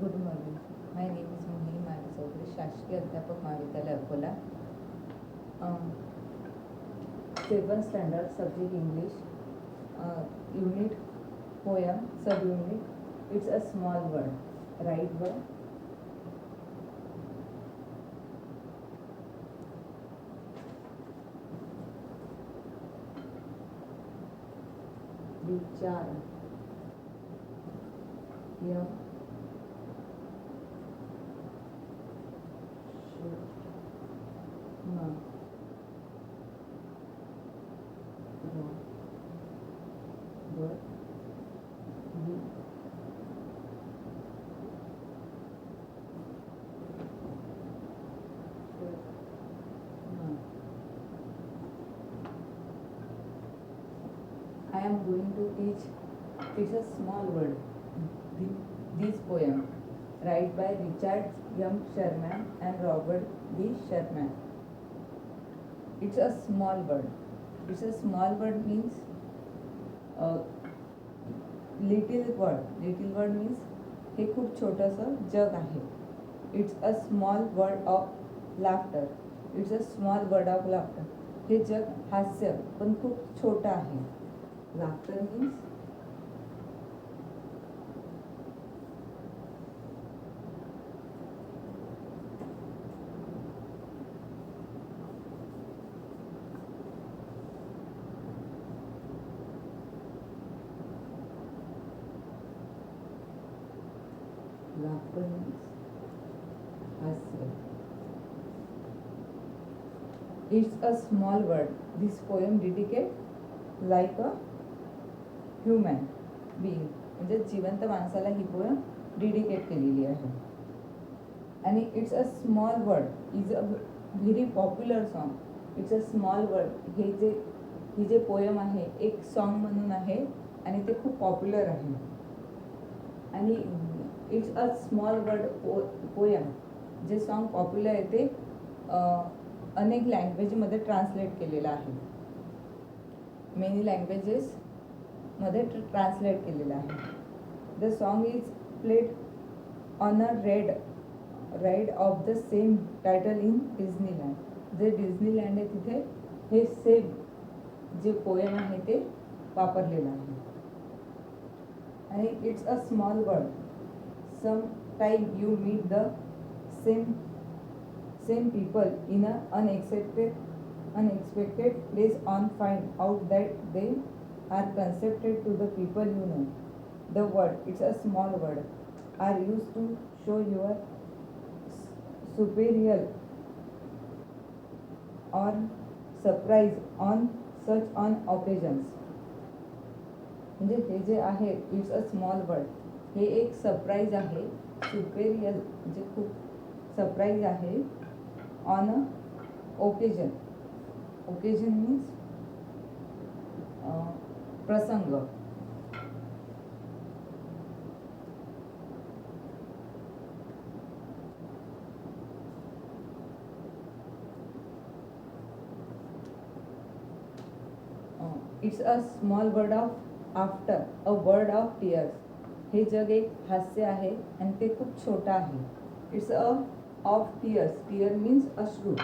Good morning. My name is Mohini Mali Chaudhary, शासकीय अध्यापक महाविद्यालय Akola. 7th standard, subject English, unit poem, sub-unit. It's a small word. Right word. विचार. यम I am going to teach. It's a small word. This poem, written by Richard M. Sherman and Robert D. Sherman. It's a small word. It's a small word means little word. Little word means हे खूप छोटंसं जग आहे. It's a small word of laughter. It's a small word of laughter. हे जग हास्य पण खूप छोटं आहे. Laughter means हास्य. It's a small word. This poem dedicated like a human being. म्हणजे जिवंत माणसाला ही पोएम डेडिकेट केलेली आहे. आणि it's a small word is a very popular song. It's a small word ही जे पोएम आहे एक सॉन्ग म्हणून आहे आणि ते खूप पॉप्युलर आहे. आणि it's a small word poem जे सॉन्ग पॉप्युलर आहे ते अनेक लँग्वेजमध्ये ट्रान्सलेट केलेलं आहे. मेनी लँग्वेजेस मध्ये ट्रान्सलेट केलेलं आहे. The song is played on a ride of the same title in Disneyland. जे डिझनीलँड आहे तिथे हे सेम जे पोएम आहे ते वापरलेलं आहे. आणि it's a small word. Some time you meet the same people in a unexpected place and find out that they are connected to the people you know. The word, it's a small word, are used to show your superior or surprise on such on occasions. म्हणजे हे जे आहे it's a small word हे एक surprise आहे. Superior म्हणजे खूप surprise आहे. On a occasion. Occasion means प्रसंग. It's a small word of after a word of tears. हे जग एक हास्य आहे आणि ते खूप छोटं आहे. It's a of tears. Tear means अश्रू.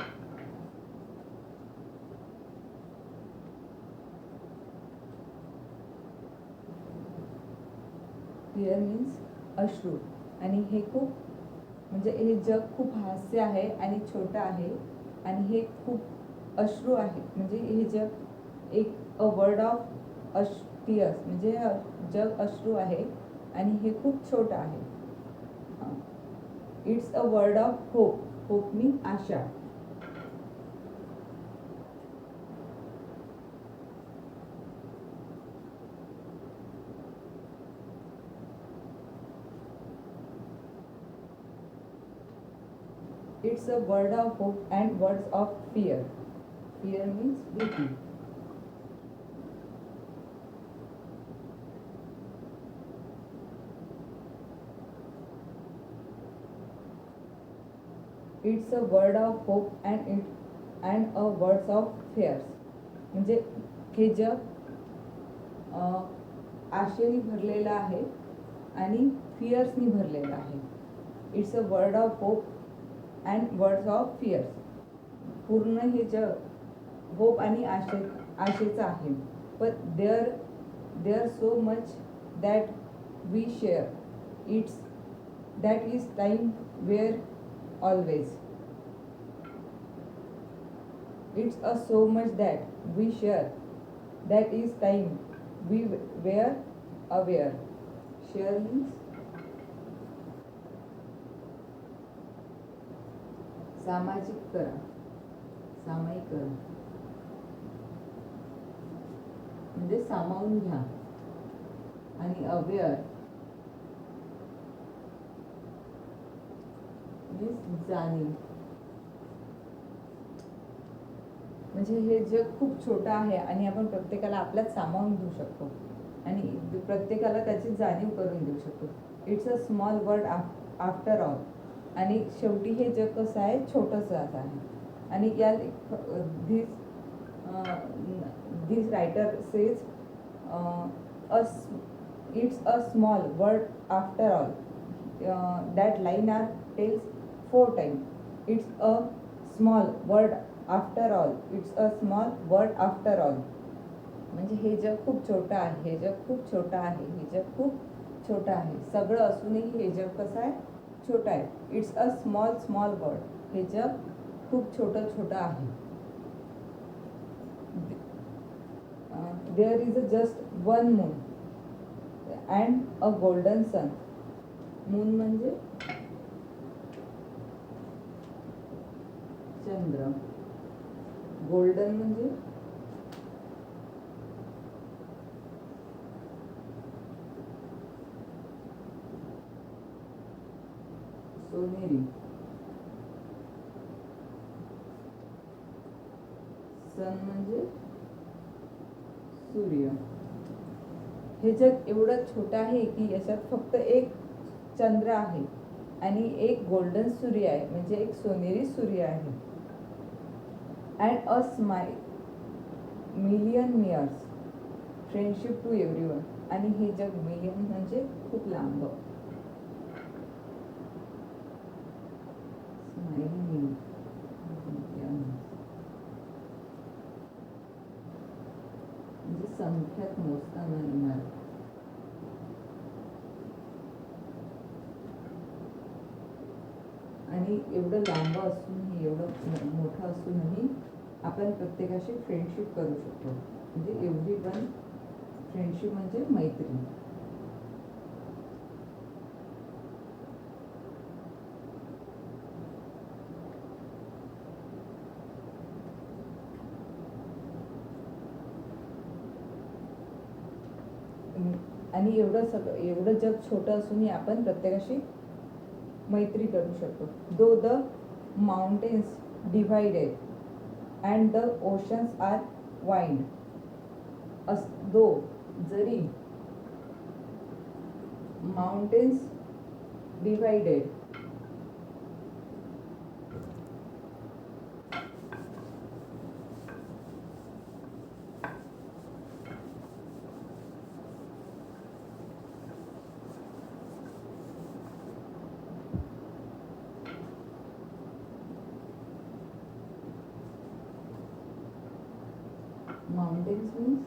टीयर मीन्स अश्रू. आणि हे खूप म्हणजे हे जग खूप हास्य आहे आणि छोटं आहे आणि हे खूप अश्रू आहे. म्हणजे हे जग एक अ वर्ड ऑफ टीयर्स म्हणजे जग अश्रू आहे आणि हे खूप छोटं आहे. It's a word of hope. Hope mean Asha. It's a word of hope and words of fear. Fear means भीती. It's a word of hope and a words of fears. म्हणजे हे जग आशेने भरलेलं आहे आणि फिअर्सनी भरलेलं आहे. It's a word of hope and words of fears. पूर्ण हे जग होप आणि आशेचं आहे. पण there so much that we share. It's that is time where always. It's a so much that we share. That is time we were aware. Share means सामाजिक करा, सामायिक करा म्हणजे सामावून घ्या. आणि अवेअर मीन्स जाणीव. म्हणजे हे जग खूप छोटं आहे आणि आपण प्रत्येकाला आपल्यात सामावून घेऊ शकतो आणि प्रत्येकाला त्याची जाणीव करून देऊ शकतो. It's a small word after all. आणि शेवटी हे जग कसं आहे, छोटंसं असं आहे. आणि या this writer says it's a small word after all. That line are tells 4 times. It's a small word after all. It's a small word after all. म्हणजे हे जग खूप छोटं आहे, हे जग खूप छोटं आहे, हे जग खूप छोटं आहे. सगळं असूनही हे जग कसं आहे, छोटं आहे. It's a small word. हे जग खूप छोटं आहे. There is a just one moon and a golden sun. Moon म्हणजे चंद्र. गोल्डन म्हणजे सोनेरी. सन म्हणजे सूर्य. हे जग एवढं छोटं आहे की याच्यात फक्त एक चंद्र आहे आणि एक गोल्डन सूर्य आहे, म्हणजे एक सोनेरी सूर्य आहे. And a million mirrors friendship to everyone. आणि हे जग मिलियन म्हणजे खूप लांब. म्हणजे संख्यात मोजता न येणार. आणि एवढं लांब असूनही, एवढं मोठं असूनही आपण प्रत्येकाशी फ्रेंडशिप करू शकतो. म्हणजे एव्हरीवन. फ्रेंडशिप म्हणजे मैत्री. आणि एवढं जग छोटं असूनही आपण प्रत्येकाशी मैत्री करू शकतो. Though the mountains divided and the oceans are wide. Though जरी माउंटेन्स डिव्हायडेड mountains means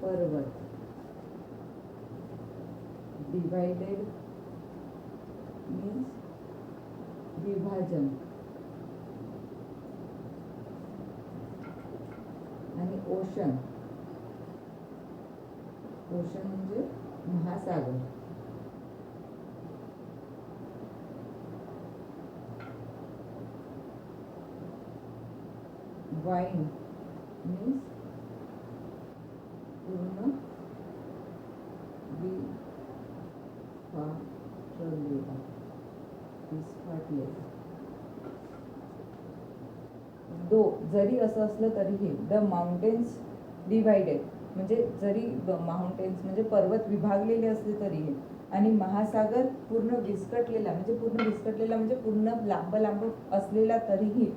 पर्वत. डिवाइडेड means विभाजन. आणि ओशन म्हणजे महासागर. वाईन मीन्स पूर्ण विस्फाटलेला. दो जरी असं असलं तरीही द माउंटेन्स डिव्हायडेड म्हणजे जरी माउंटेन्स म्हणजे पर्वत विभागलेले असले तरीही आणि महासागर पूर्ण विस्कटलेला म्हणजे पूर्ण लांब असलेला तरीही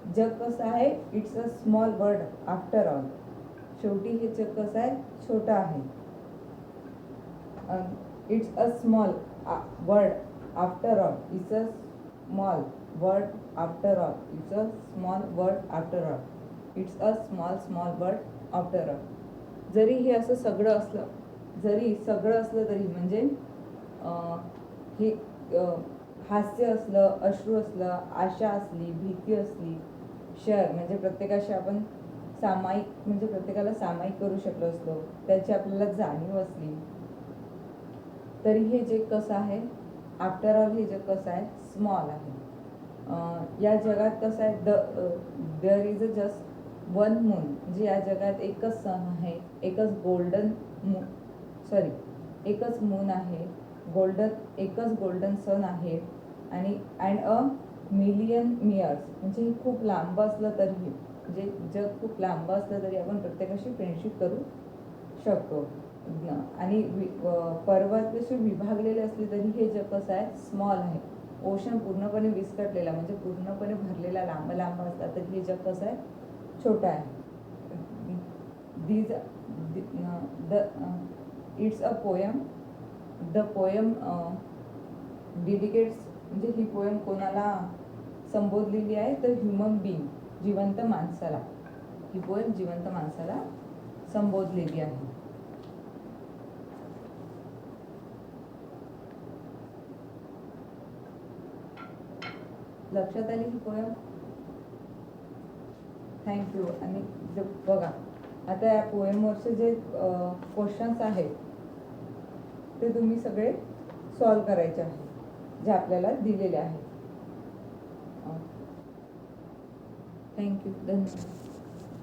जग कसं आहे, it's a small word after all. शेवटी हे जग कसं आहे, छोटं आहे. It's a small word after all. It's a small word after all. It's a small word after all. It's a small word after all. जरी हे असं सगळं असलं, तरी म्हणजे हे हास्य असलं, अश्रू असलं, आशा असली, भीती असली, शर म्हणजे प्रत्येकाशी आपण प्रत्येकाला सामायिक करू शकलो असलो, त्याची आपल्याला जाणीव असली, तरी हे जग कसं आहे, आफ्टर ऑल हे जग कसं आहे, स्मॉल आहे. या जगात कसं आहे, there is a just one moon. म्हणजे या जगात एकच सन आहे, एकच मून आहे, एकच गोल्डन सन आहे. आणि अँड अ मिलियन इयर्स. म्हणजे हे खूप लांब असलं तरीही, म्हणजे जग खूप लांब असलं तरी आपण प्रत्येकाशी फ्रेंडशिप करू शकतो. आणि पर्वत कसे विभागलेले असले तरी हे जग कसं आहे, स्मॉल आहे. ओशन पूर्णपणे विस्कटलेला म्हणजे पूर्णपणे भरलेला लांब असला तरी हे जग कसं आहे, छोटं आहे. It's a poem. The poem dedicates. म्हणजे ही पोयम कोणाला संबोधलेली आहे, तर ह्युमन बीइंग, जिवंत माणसाला. ही पोयम जिवंत माणसाला संबोधलेली आहे. लक्षात आली ही पोयम? थँक्यू. आणि बघा, आता या पोयमवरचे जे क्वेश्चन्स आहेत ते तुम्ही सगळे सॉल्व करायचे आहेत, जे आपल्याला दिलेले आहेत. थँक्यू. धन्यवाद.